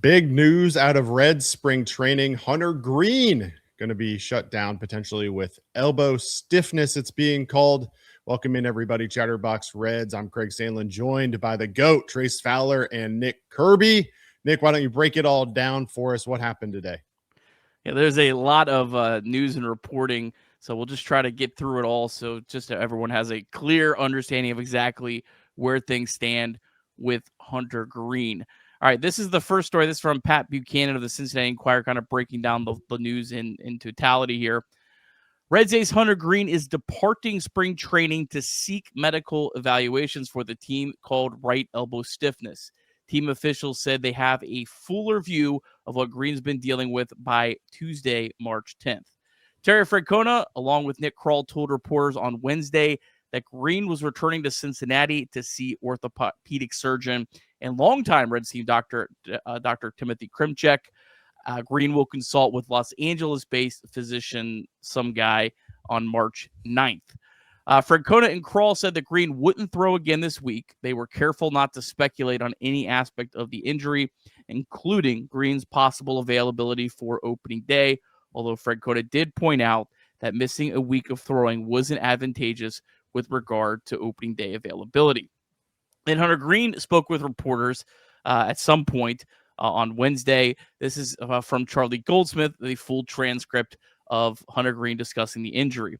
Big news out of Reds spring training. Hunter Greene going to be shut down potentially with elbow stiffness, it's being called. Welcome in, everybody. Chatterbox Reds. I'm Craig Sandlin, joined by the GOAT, Trace Fowler, and Nick Kirby. Nick, why don't you break it all down for us? What happened today? Yeah, there's a lot of news and reporting, so we'll just try to get through it all so just so everyone has a clear understanding of exactly where things stand with Hunter Greene. All right, this is the first story. This is from Pat Buchanan of the Cincinnati Enquirer, kind of breaking down the news in totality here. Reds ace Hunter Greene is departing spring training to seek medical evaluations for the team called right elbow stiffness. Team officials said they have a fuller view of what Greene's been dealing with by Tuesday, March 10th. Terry Francona, along with Nick Kroll, told reporters on Wednesday that Greene was returning to Cincinnati to see orthopedic surgeon and longtime Reds team Dr. Timothy Krimchek. Greene will consult with Los Angeles-based physician, some guy, on March 9th. Francona and Kroll said that Greene wouldn't throw again this week. They were careful not to speculate on any aspect of the injury, including Greene's possible availability for opening day, although Francona did point out that missing a week of throwing wasn't advantageous with regard to opening day availability. And Hunter Greene spoke with reporters at some point on Wednesday. This is from Charlie Goldsmith, the full transcript of Hunter Greene discussing the injury.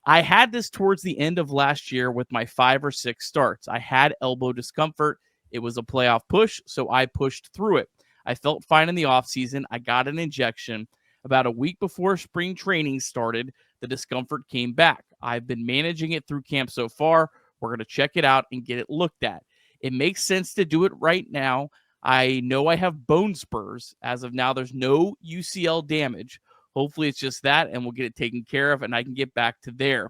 I had this towards the end of last year with my 5 or 6 starts. I had elbow discomfort. It was a playoff push, so I pushed through it. I felt fine in the offseason. I got an injection. About a week before spring training started, the discomfort came back. I've been managing it through camp so far. We're going to check it out and get it looked at. It makes sense to do it right now. I know I have bone spurs. As of now, there's no UCL damage. Hopefully it's just that, and we'll get it taken care of, and I can get back to there.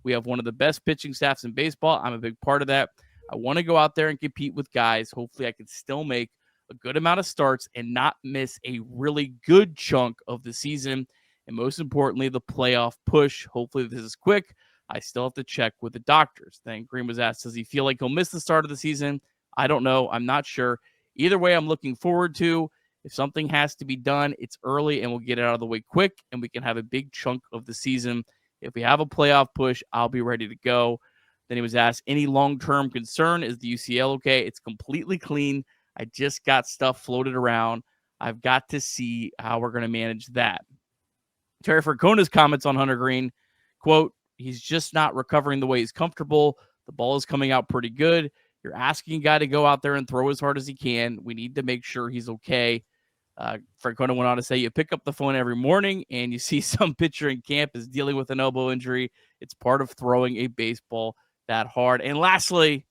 We have one of the best pitching staffs in baseball. I'm a big part of that. I want to go out there and compete with guys. Hopefully I can still make a good amount of starts and not miss a really good chunk of the season. And most importantly, the playoff push. Hopefully this is quick. I still have to check with the doctors. Then Greene was asked, does he feel like he'll miss the start of the season? I don't know. I'm not sure. Either way, I'm looking forward to. If something has to be done, it's early and we'll get it out of the way quick and we can have a big chunk of the season. If we have a playoff push, I'll be ready to go. Then he was asked, any long-term concern? Is the UCL okay? It's completely clean. I just got stuff floated around. I've got to see how we're going to manage that. Terry Francona's comments on Hunter Greene, quote, he's just not recovering the way he's comfortable. The ball is coming out pretty good. You're asking a guy to go out there and throw as hard as he can. We need to make sure he's okay. Francona went on to say, you pick up the phone every morning and you see some pitcher in camp is dealing with an elbow injury. It's part of throwing a baseball that hard. And lastly,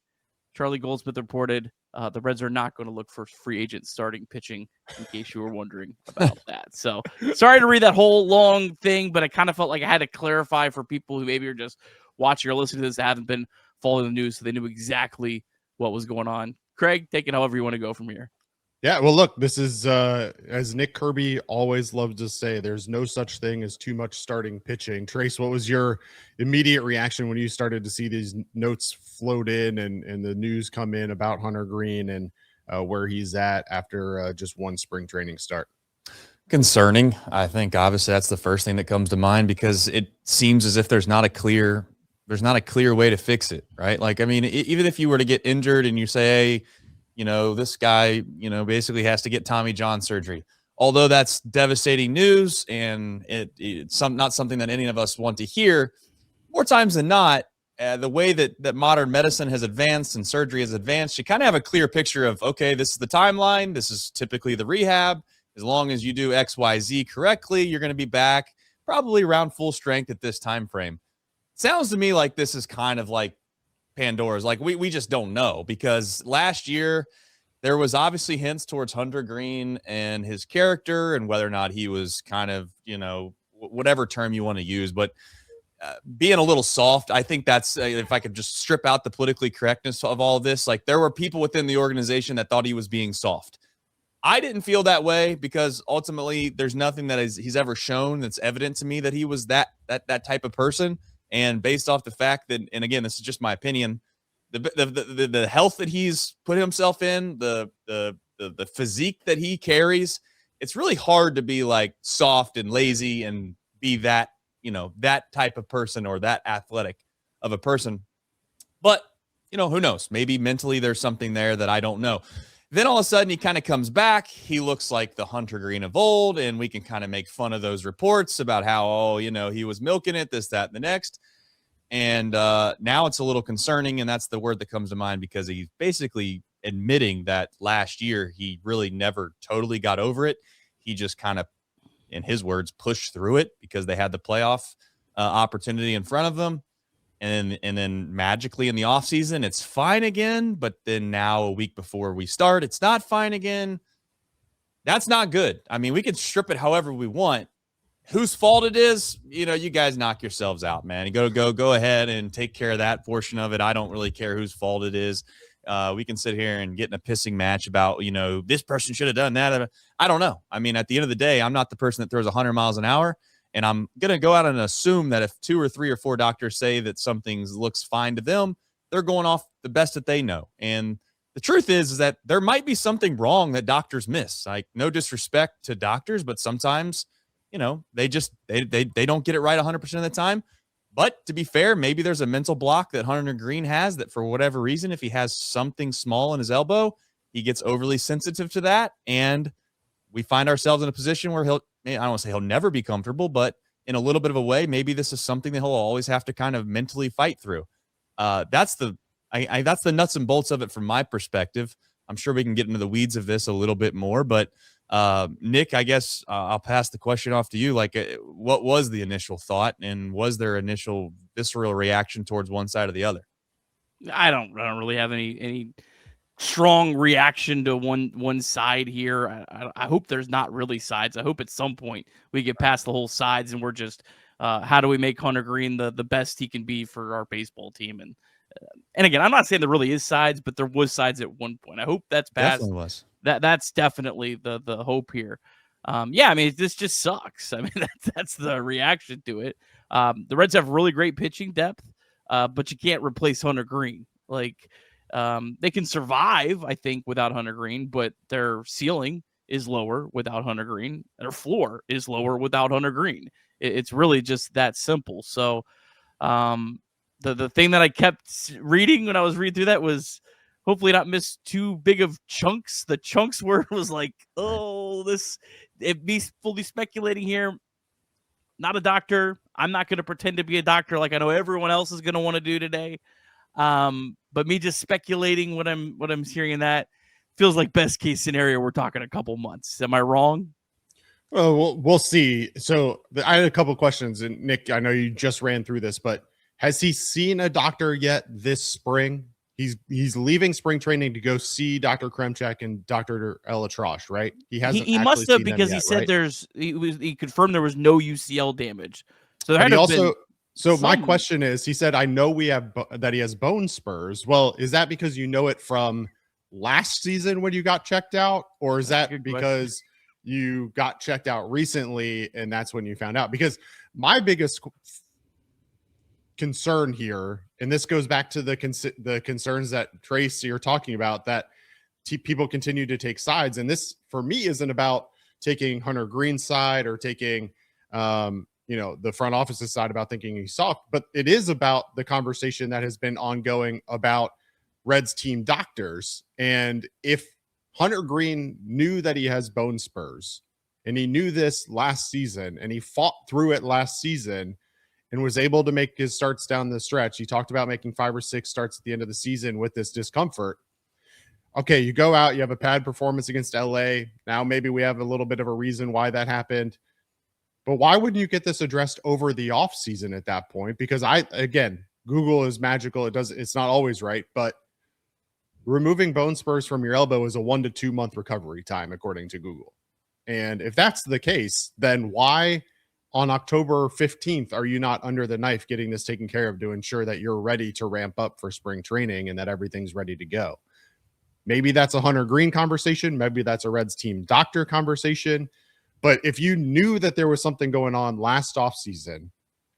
Charlie Goldsmith reported the Reds are not going to look for free agent starting pitching, in case you were wondering about that. So sorry to read that whole long thing, but I kind of felt like I had to clarify for people who maybe are just watching or listening to this that haven't been following the news so they knew exactly what was going on. Craig, take it however you want to go from here. Yeah, well, look, this is, as Nick Kirby always loved to say, there's no such thing as too much starting pitching. Trace, what was your immediate reaction when you started to see these notes float in and the news come in about Hunter Greene and where he's at after just one spring training start? Concerning. I think obviously that's the first thing that comes to mind because it seems as if there's not a clear way to fix it, right? Like, I mean, even if you were to get injured and you say, hey, you know, this guy, you know, basically has to get Tommy John surgery. Although that's devastating news and it's not something that any of us want to hear, more times than not, the way that modern medicine has advanced and surgery has advanced, you kind of have a clear picture of, okay, this is the timeline. This is typically the rehab. As long as you do X, Y, Z correctly, you're going to be back probably around full strength at this time frame. Sounds to me like this is kind of like Pandora's, like we just don't know, because last year there was obviously hints towards Hunter Greene and his character and whether or not he was kind of, you know, whatever term you want to use, but being a little soft. I think that's if I could just strip out the politically correctness of all of this, like there were people within the organization that thought he was being soft. I didn't feel that way because ultimately there's nothing that he's ever shown that's evident to me that he was that type of person. And based off the fact that, and again, this is just my opinion, the health that he's put himself in, the the physique that he carries, it's really hard to be like soft and lazy and be that, that type of person or that athletic of a person. But, who knows? Maybe mentally there's something there that I don't know. Then all of a sudden he kind of comes back. He looks like the Hunter Greene of old, and we can kind of make fun of those reports about how, he was milking it, this, that, and the next. And now it's a little concerning, and that's the word that comes to mind because he's basically admitting that last year he really never totally got over it. He just kind of, in his words, pushed through it because they had the playoff opportunity in front of them. And then magically in the offseason, it's fine again. But then now a week before we start, it's not fine again. That's not good. I mean, we can strip it however we want. Whose fault it is, you guys knock yourselves out, man. Go ahead and take care of that portion of it. I don't really care whose fault it is. We can sit here and get in a pissing match about, this person should have done that. I don't know. I mean, at the end of the day, I'm not the person that throws 100 miles an hour. And I'm going to go out and assume that if 2 or 3 or 4 doctors say that something looks fine to them, they're going off the best that they know. And the truth is that there might be something wrong that doctors miss. Like, no disrespect to doctors, but sometimes, they don't get it right 100% of the time. But to be fair, maybe there's a mental block that Hunter Greene has that for whatever reason, if he has something small in his elbow, he gets overly sensitive to that. And we find ourselves in a position where I don't want to say he'll never be comfortable, but in a little bit of a way, maybe this is something that he'll always have to kind of mentally fight through. That's the nuts and bolts of it from my perspective. I'm sure we can get into the weeds of this a little bit more, but Nick, I guess I'll pass the question off to you. Like, what was the initial thought, and was there initial visceral reaction towards one side or the other? I don't really have any strong reaction to one side here. I hope there's not really sides. I hope at some point we get past the whole sides and we're just how do we make Hunter Greene the best he can be for our baseball team. And again, I'm not saying there really is sides, but there was sides at one point. I hope that's past. Definitely was. That's definitely the hope here. Yeah, I mean, this just sucks. I mean, that's the reaction to it. The Reds have really great pitching depth, but you can't replace Hunter Greene. Like, they can survive, I think, without Hunter Greene, but their ceiling is lower without Hunter Greene. Their floor is lower without Hunter Greene. It's really just that simple. So the thing that I kept reading when I was reading through that was hopefully not miss too big of chunks. The chunks where it was like, it be fully speculating here. Not a doctor. I'm not going to pretend to be a doctor like I know everyone else is going to want to do today. But me just speculating what I'm hearing in that feels like best case scenario. We're talking a couple months. Am I wrong? Well, we'll see. So I had a couple questions, and Nick, I know you just ran through this, but has he seen a doctor yet this spring? He's leaving spring training to go see Dr. Kremchak and Dr. Elatrosh, right? He hasn't. He must have, because he said right? he confirmed there was no UCL damage. So there But had he to also. been So my question is, he said, I know that he has bone spurs. Well, is that because you know it from last season when you got checked out, or is that because you got checked out recently and that's when you found out? Because my biggest concern here, and this goes back to the concerns that Trace you're talking about, that people continue to take sides, and this for me isn't about taking Hunter Greene's side or taking the front office's side about thinking he's soft, but it is about the conversation that has been ongoing about Reds team doctors. And if Hunter Greene knew that he has bone spurs, and he knew this last season, and he fought through it last season and was able to make his starts down the stretch. He talked about making 5 or 6 starts at the end of the season with this discomfort. Okay, you go out, you have a bad performance against LA. Now maybe we have a little bit of a reason why that happened. But why wouldn't you get this addressed over the offseason at that point? Because Google is magical. It's not always right, but removing bone spurs from your elbow is a 1 to 2 month recovery time, according to Google. And if that's the case, then why on October 15th are you not under the knife getting this taken care of to ensure that you're ready to ramp up for spring training and that everything's ready to go? Maybe that's a Hunter Greene conversation. Maybe that's a Reds team doctor conversation. But if you knew that there was something going on last offseason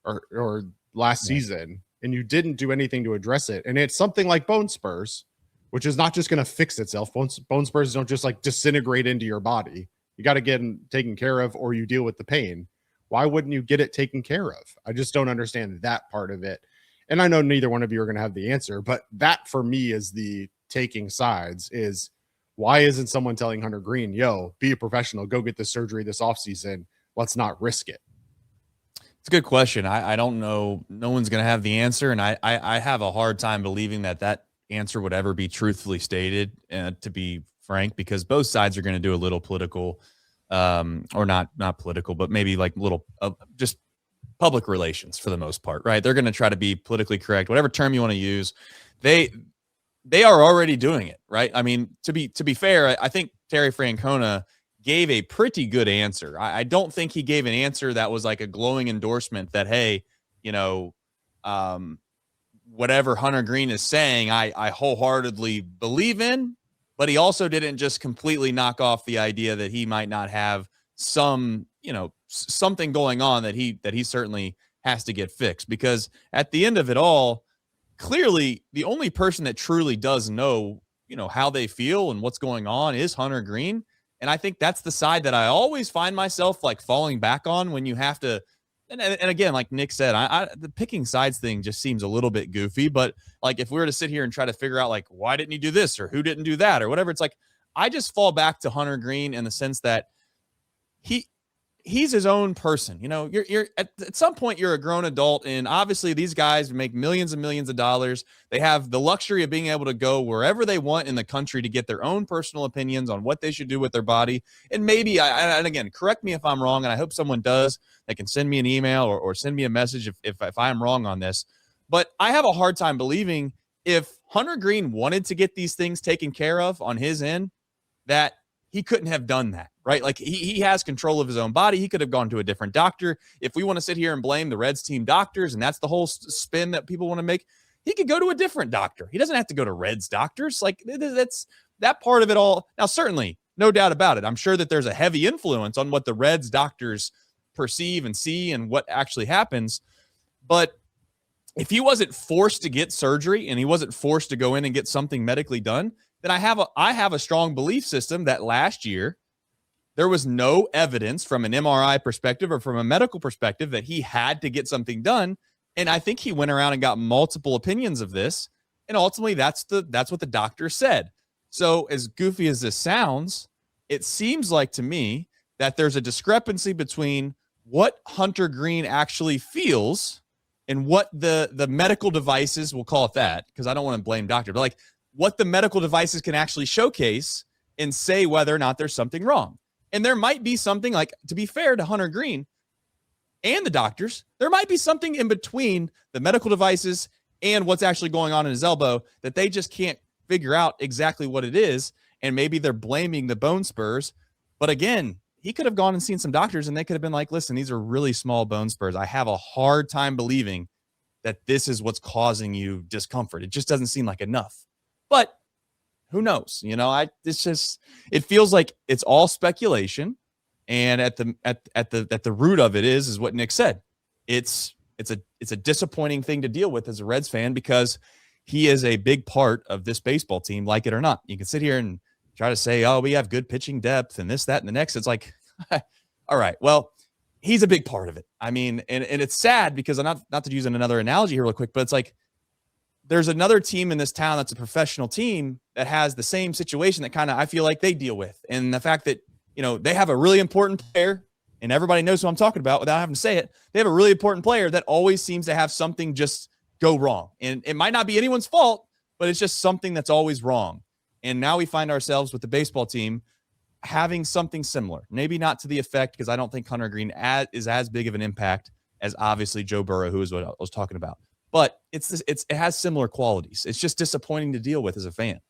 or last season, and you didn't do anything to address it, and it's something like bone spurs, which is not just going to fix itself. Bone spurs don't just like disintegrate into your body. You got to get them taken care of, or you deal with the pain. Why wouldn't you get it taken care of? I just don't understand that part of it. And I know neither one of you are going to have the answer, but that for me is the taking sides is why isn't someone telling Hunter Greene, yo, be a professional, go get this surgery this offseason. Let's not risk it. It's a good question. I don't know. No one's going to have the answer. And I have a hard time believing that answer would ever be truthfully stated, to be frank, because both sides are going to do a little political, or not political, but maybe like little just public relations for the most part, right? They're going to try to be politically correct, whatever term you want to use. They are already doing it, right? I mean, to be fair, I think Terry Francona gave a pretty good answer. I don't think he gave an answer that was like a glowing endorsement that, hey, whatever Hunter Greene is saying, I wholeheartedly believe in, but he also didn't just completely knock off the idea that he might not have some, something going on that he certainly has to get fixed. Because at the end of it all, clearly the only person that truly does know, how they feel and what's going on is Hunter Greene. And I think that's the side that I always find myself like falling back on when you have to. And again, like Nick said, the picking sides thing just seems a little bit goofy. But like if we were to sit here and try to figure out like why didn't he do this or who didn't do that or whatever, it's like I just fall back to Hunter Greene in the sense that he's his own person. You're at some point you're a grown adult, and obviously these guys make millions and millions of dollars. They have the luxury of being able to go wherever they want in the country to get their own personal opinions on what they should do with their body. And maybe, and again, correct me if I'm wrong, and I hope someone does. They can send me an email or send me a message if I'm wrong on this. But I have a hard time believing if Hunter Greene wanted to get these things taken care of on his end, that he couldn't have done that, right? Like he has control of his own body. He could have gone to a different doctor. If we want to sit here and blame the Reds team doctors, and that's the whole spin that people want to make, he could go to a different doctor. He doesn't have to go to Reds doctors. Like that's that part of it all. Now, certainly, no doubt about it. I'm sure that there's a heavy influence on what the Reds doctors perceive and see and what actually happens. But if he wasn't forced to get surgery and he wasn't forced to go in and get something medically done, then I have a strong belief system that last year there was no evidence from an MRI perspective or from a medical perspective that he had to get something done. And I think he went around and got multiple opinions of this. And ultimately that's what the doctor said. So as goofy as this sounds, it seems like to me that there's a discrepancy between what Hunter Greene actually feels and what the medical devices, we'll call it that, because I don't want to blame doctor, but like what the medical devices can actually showcase and say whether or not there's something wrong. And there might be something, like, to be fair to Hunter Greene and the doctors, there might be something in between the medical devices and what's actually going on in his elbow that they just can't figure out exactly what it is. And maybe they're blaming the bone spurs. But again, he could have gone and seen some doctors and they could have been like, listen, these are really small bone spurs. I have a hard time believing that this is what's causing you discomfort. It just doesn't seem like enough. But who knows? It feels like it's all speculation. And at the root of it is what Nick said. It's a disappointing thing to deal with as a Reds fan, because he is a big part of this baseball team, like it or not. You can sit here and try to say, oh, we have good pitching depth and this, that, and the next. It's like, all right, well, he's a big part of it. I mean, and it's sad because I'm not to use another analogy here real quick, but it's like, there's another team in this town that's a professional team that has the same situation that kind of I feel like they deal with. And the fact that, they have a really important player, and everybody knows who I'm talking about without having to say it. They have a really important player that always seems to have something just go wrong. And it might not be anyone's fault, but it's just something that's always wrong. And now we find ourselves with the baseball team having something similar. Maybe not to the effect, because I don't think Hunter Greene is as big of an impact as obviously Joe Burrow, who is what I was talking about. But it has similar qualities. It's just disappointing to deal with as a fan.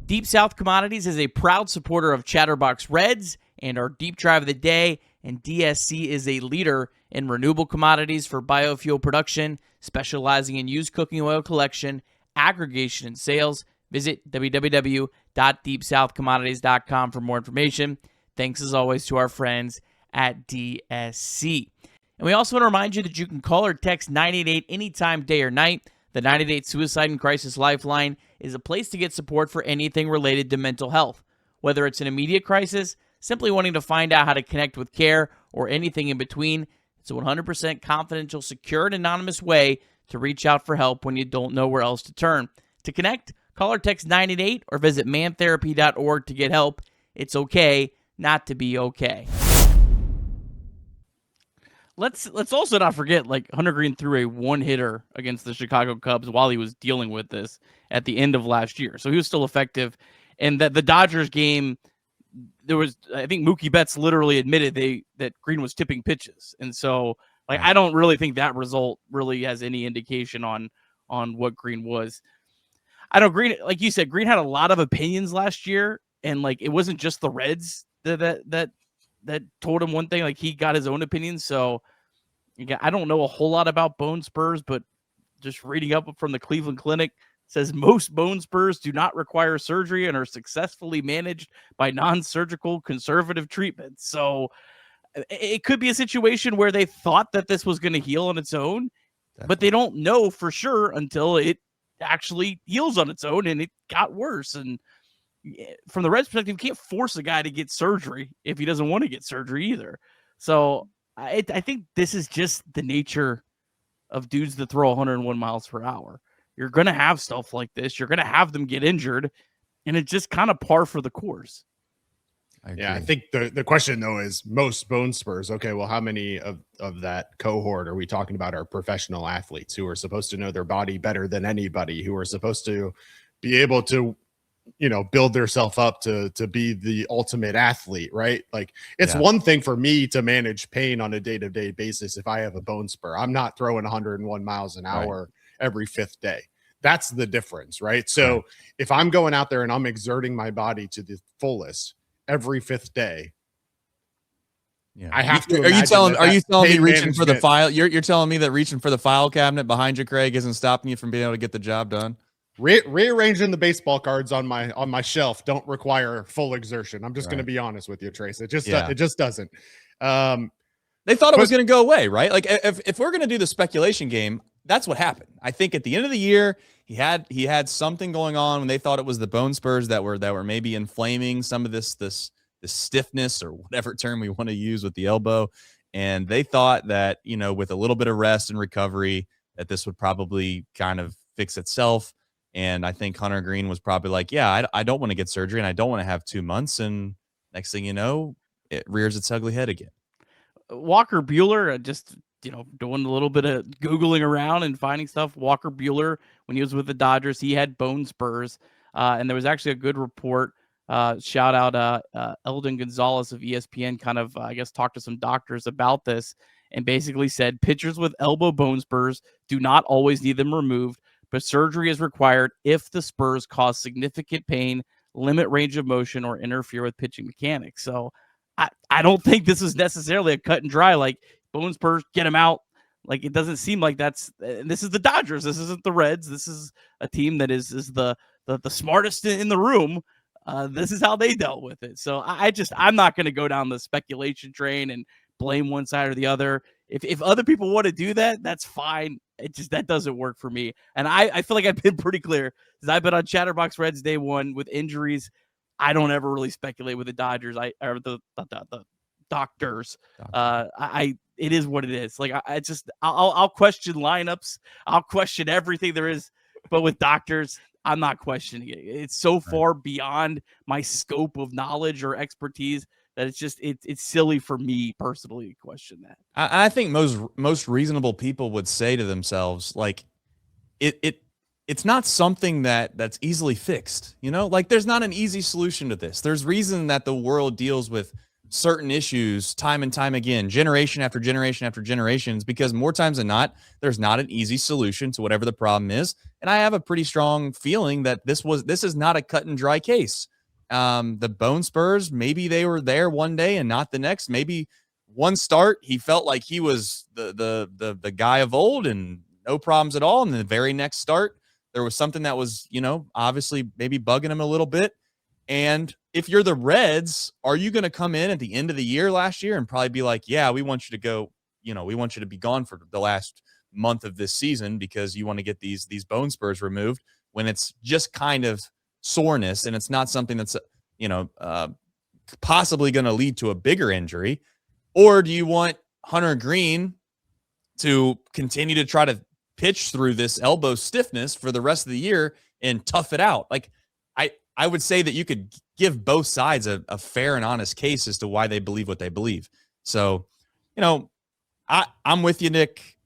Deep South Commodities is a proud supporter of Chatterbox Reds and our Deep Drive of the Day, and DSC is a leader in renewable commodities for biofuel production, specializing in used cooking oil collection, aggregation, and sales. Visit www.deepsouthcommodities.com for more information. Thanks as always to our friends at DSC. And we also want to remind you that you can call or text 988 anytime, day or night. The 90-Day Suicide and Crisis Lifeline is a place to get support for anything related to mental health. Whether it's an immediate crisis, simply wanting to find out how to connect with care, or anything in between, it's a 100% confidential, secure, and anonymous way to reach out for help when you don't know where else to turn. To connect, call or text 988 or visit mantherapy.org to get help. It's okay not to be okay. Let's also not forget, like, Hunter Greene threw a one-hitter against the Chicago Cubs while he was dealing with this at the end of last year. So he was still effective. And that the Dodgers game, there was, I think Mookie Betts literally admitted that Greene was tipping pitches. And so, like, I don't really think that result really has any indication on what Greene was. I know Greene, like you said, Greene had a lot of opinions last year, and like it wasn't just the Reds that told him one thing. Like, he got his own opinions. So again, I don't know a whole lot about bone spurs, but just reading up from the Cleveland Clinic, says most bone spurs do not require surgery and are successfully managed by non-surgical conservative treatment. So it could be a situation where they thought that this was going to heal on its own, but they don't know for sure until it actually heals on its own, and it got worse. And from the Reds' perspective, you can't force a guy to get surgery if he doesn't want to get surgery either. So I think this is just the nature of dudes that throw 101 miles per hour. You're going to have stuff like this. You're going to have them get injured, and it's just kind of par for the course. I think the question, though, is most bone spurs. Okay, well, how many of that cohort are we talking about are professional athletes who are supposed to know their body better than anybody, who are supposed to be able to, build themselves up to be the ultimate athlete, right? Like, it's one thing for me to manage pain on a day-to-day basis if I have a bone spur. I'm not throwing 101 miles an hour every fifth day. That's the difference, right? So if I'm going out there and I'm exerting my body to the fullest every fifth day, I have to. Are you telling me reaching for the file? You're telling me that reaching for the file cabinet behind you, Craig, isn't stopping you from being able to get the job done? Rearranging the baseball cards on my shelf don't require full exertion. I'm just going to be honest with you, Trace. It just doesn't. They thought it was going to go away, right? Like, if we're going to do the speculation game, that's what happened. I think at the end of the year, he had something going on when they thought it was the bone spurs that were maybe inflaming some of this stiffness, or whatever term we want to use with the elbow. And they thought that, with a little bit of rest and recovery, that this would probably kind of fix itself. And I think Hunter Greene was probably like, I don't want to get surgery, and I don't want to have 2 months. And next thing you know, it rears its ugly head again. Walker Buehler, just doing a little bit of Googling around and finding stuff. Walker Buehler, when he was with the Dodgers, he had bone spurs. And there was actually a good report. Shout out Eldon Gonzalez of ESPN, kind of, I guess, talked to some doctors about this, and basically said pitchers with elbow bone spurs do not always need them removed, but surgery is required if the spurs cause significant pain, limit range of motion, or interfere with pitching mechanics. So I don't think this is necessarily a cut and dry, like, bone spurs, get them out. Like, it doesn't seem like this is the Dodgers. This isn't the Reds. This is a team that is the smartest in the room. This is how they dealt with it. So I'm not going to go down the speculation train and blame one side or the other. If other people want to do that, that's fine. That doesn't work for me. And I feel like I've been pretty clear, because I've been on Chatterbox Reds day one with injuries. I don't ever really speculate with the Dodgers. Or the doctors. It is what it is. Like, I'll question lineups. I'll question everything there is. But with doctors, I'm not questioning it. It's so far beyond my scope of knowledge or expertise that it's silly for me personally to question that. I think most reasonable people would say to themselves, like, it's not something that's easily fixed. Like, there's not an easy solution to this. There's reason that the world deals with certain issues time and time again, generation after generation after generations, because more times than not, there's not an easy solution to whatever the problem is. And I have a pretty strong feeling that this is not a cut and dry case. The bone spurs, maybe they were there one day and not the next. Maybe one start, he felt like he was the guy of old and no problems at all. And the very next start, there was something that was, obviously maybe bugging him a little bit. And if you're the Reds, are you going to come in at the end of the year last year and probably be like, yeah, we want you to go, we want you to be gone for the last month of this season because you want to get these bone spurs removed when it's just kind of soreness and it's not something that's, possibly going to lead to a bigger injury? Or do you want Hunter Greene to continue to try to pitch through this elbow stiffness for the rest of the year and tough it out? Like, I would say that you could give both sides a fair and honest case as to why they believe what they believe. So, I'm with you, Nick.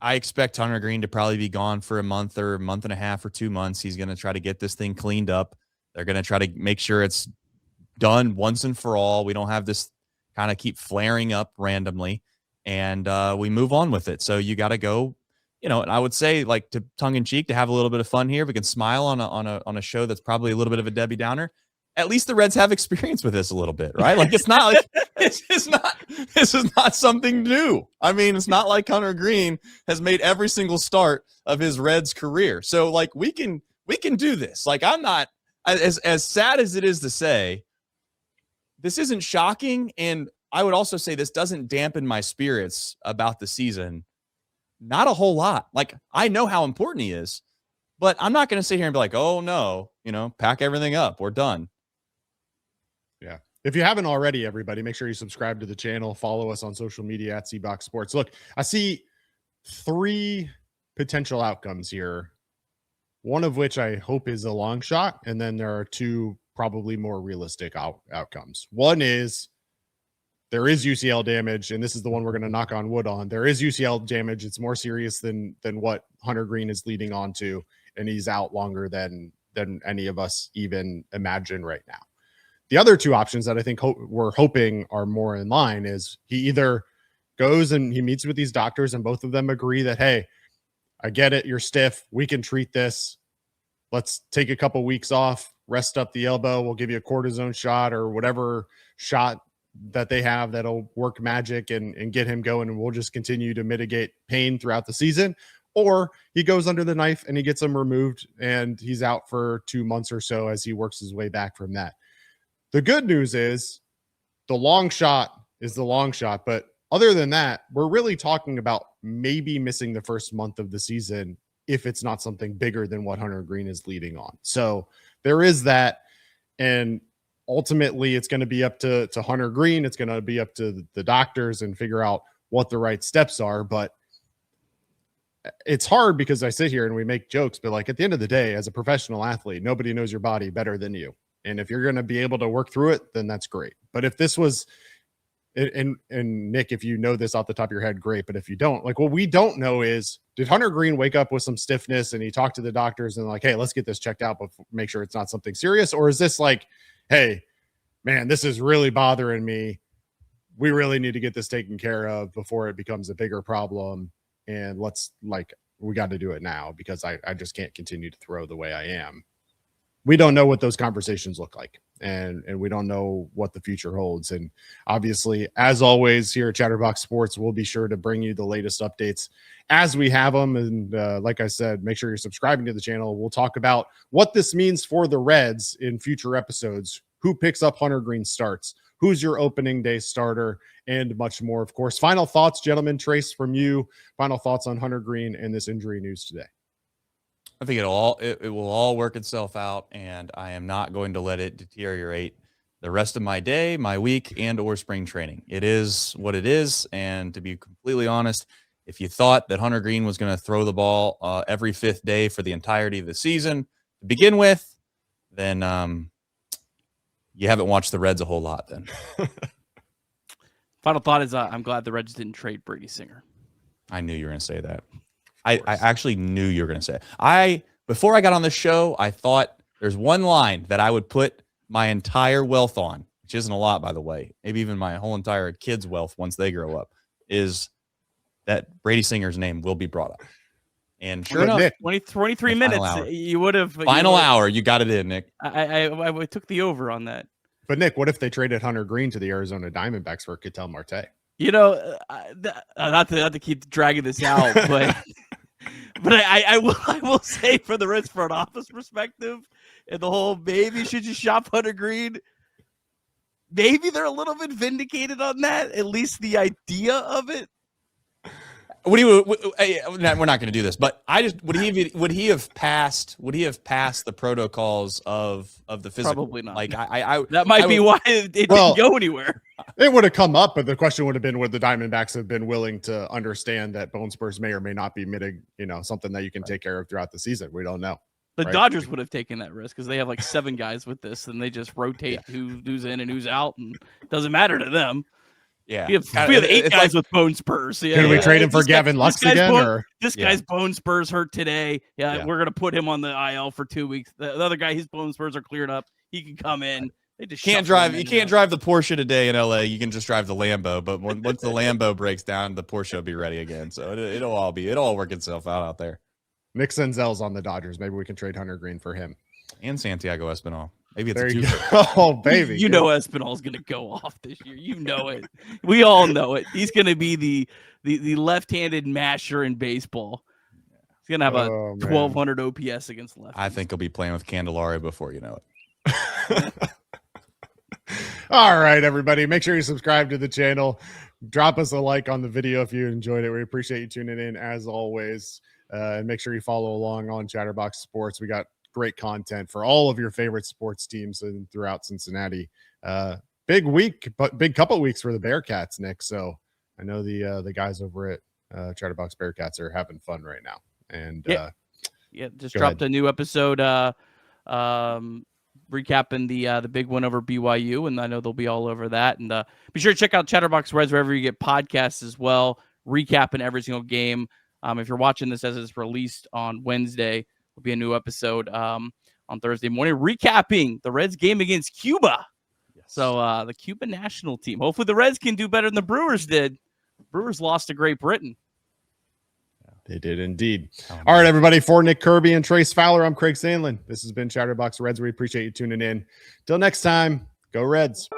I expect Hunter Greene to probably be gone for a month or a month and a half or 2 months. He's going to try to get this thing cleaned up. They're going to try to make sure it's done once and for all. We don't have this kind of keep flaring up randomly, and we move on with it. So you got to go, and I would say, like, to tongue in cheek, to have a little bit of fun here. We can smile on a show that's probably a little bit of a Debbie Downer. At least the Reds have experience with this a little bit, right? Like, it's not like this is not something new. I mean, it's not like Hunter Greene has made every single start of his Reds career. So, like, we can do this. Like, I'm not as sad as it is to say, this isn't shocking. And I would also say this doesn't dampen my spirits about the season. Not a whole lot. Like, I know how important he is, but I'm not going to sit here and be like, oh no, pack everything up. We're done. Yeah. If you haven't already, everybody, make sure you subscribe to the channel. Follow us on social media at CBox Sports. Look, I see 3 potential outcomes here, one of which I hope is a long shot, and then there are 2 probably more realistic outcomes. One is there is UCL damage, and this is the one we're going to knock on wood on. There is UCL damage. It's more serious than what Hunter Greene is leading on to, and he's out longer than any of us even imagine right now. The other 2 options that I think we're hoping are more in line is he either goes and he meets with these doctors and both of them agree that, hey, I get it, you're stiff, we can treat this. Let's take a couple weeks off, rest up the elbow. We'll give you a cortisone shot or whatever shot that they have that'll work magic and get him going, and we'll just continue to mitigate pain throughout the season. Or he goes under the knife and he gets him removed and he's out for 2 months or so as he works his way back from that. The good news is the long shot is the long shot, but other than that, we're really talking about maybe missing the first month of the season if it's not something bigger than what Hunter Greene is leading on. So there is that, and ultimately it's going to be up to Hunter Greene. It's going to be up to the doctors and figure out what the right steps are. But it's hard because I sit here and we make jokes, but like at the end of the day, as a professional athlete, nobody knows your body better than you. And if you're going to be able to work through it, then that's great. But if this was, and Nick, if you know this off the top of your head, great. But if you don't, like, what we don't know is, did Hunter Greene wake up with some stiffness and he talked to the doctors and like, hey, let's get this checked out, but make sure it's not something serious? Or is this like, hey, man, this is really bothering me. We really need to get this taken care of before it becomes a bigger problem. And we got to do it now because I just can't continue to throw the way I am. We don't know what those conversations look like, and we don't know what the future holds. And obviously, as always, here at Chatterbox Sports, we'll be sure to bring you the latest updates as we have them. And like I said, make sure you're subscribing to the channel. We'll talk about what this means for the Reds in future episodes, who picks up Hunter Greene starts, who's your opening day starter, and much more. Of course, final thoughts, gentlemen. Trace, from you, final thoughts on Hunter Greene and this injury news today. I think it will all work itself out, and I am not going to let it deteriorate the rest of my day, my week, and or spring training. It is what it is, and to be completely honest, if you thought that Hunter Greene was going to throw the ball every 5th day for the entirety of the season to begin with, then you haven't watched the Reds a whole lot then. Final thought is I'm glad the Reds didn't trade Brady Singer. I knew you were going to say that. I actually knew you were going to say it. Before I got on this show, I thought there's one line that I would put my entire wealth on, which isn't a lot, by the way, maybe even my whole entire kids' wealth once they grow up, is that Brady Singer's name will be brought up. And sure enough, Nick, 23 minutes, you would have. Final hour, you got it in, Nick. I took the over on that. But Nick, what if they traded Hunter Greene to the Arizona Diamondbacks for Ketel Marte? Not to keep dragging this out, but I will say, for the Reds front office perspective and the whole maybe should you shop Hunter Greene, maybe they're a little bit vindicated on that. At least the idea of it. We're not going to do this, but would he have passed the protocols of the physical? Probably not. Like that might be why it didn't go anywhere. It would have come up, but the question would have been, would the Diamondbacks have been willing to understand that bone spurs may or may not be something that you can take care of throughout the season? We don't know. The Dodgers would have taken that risk because they have like 7 guys with this, and they just rotate who's in and who's out, and it doesn't matter to them. Yeah, we have 8 guys with bone spurs. Yeah, can we trade him for Gavin Lux again? This guy's bone spurs hurt today. Yeah, we're gonna put him on the IL for 2 weeks. The other guy, his bone spurs are cleared up. He can come in. They just can't drive. You can't drive the Porsche today in LA. You can just drive the Lambo. But once the Lambo breaks down, the Porsche will be ready again. So it'll all work itself out there. Nick Senzel's on the Dodgers. Maybe we can trade Hunter Greene for him and Santiago Espinal. Maybe it's there you go. Oh, baby. You know Espinal's going to go off this year. You know it. We all know it. He's going to be the left-handed masher in baseball. He's going to have a 1,200 OPS against left. I think he'll be playing with Candelario before you know it. All right, everybody. Make sure you subscribe to the channel. Drop us a like on the video if you enjoyed it. We appreciate you tuning in as always. And make sure you follow along on Chatterbox Sports. We got great content for all of your favorite sports teams and throughout Cincinnati. Big week, but big couple weeks for the Bearcats, Nick. So I know the guys over at Chatterbox Bearcats are having fun right now. And just dropped a new episode recapping the big win over BYU, and I know they'll be all over that. And be sure to check out Chatterbox Reds wherever you get podcasts as well, recapping every single game. If you're watching this as it's released on Wednesday, will be a new episode on Thursday morning, recapping the Reds game against Cuba. Yes. So the Cuban national team. Hopefully the Reds can do better than the Brewers did. Brewers lost to Great Britain. They did indeed. All right, everybody. For Nick Kirby and Trace Fowler, I'm Craig Sandlin. This has been Chatterbox Reds. We appreciate you tuning in. Till next time, go Reds.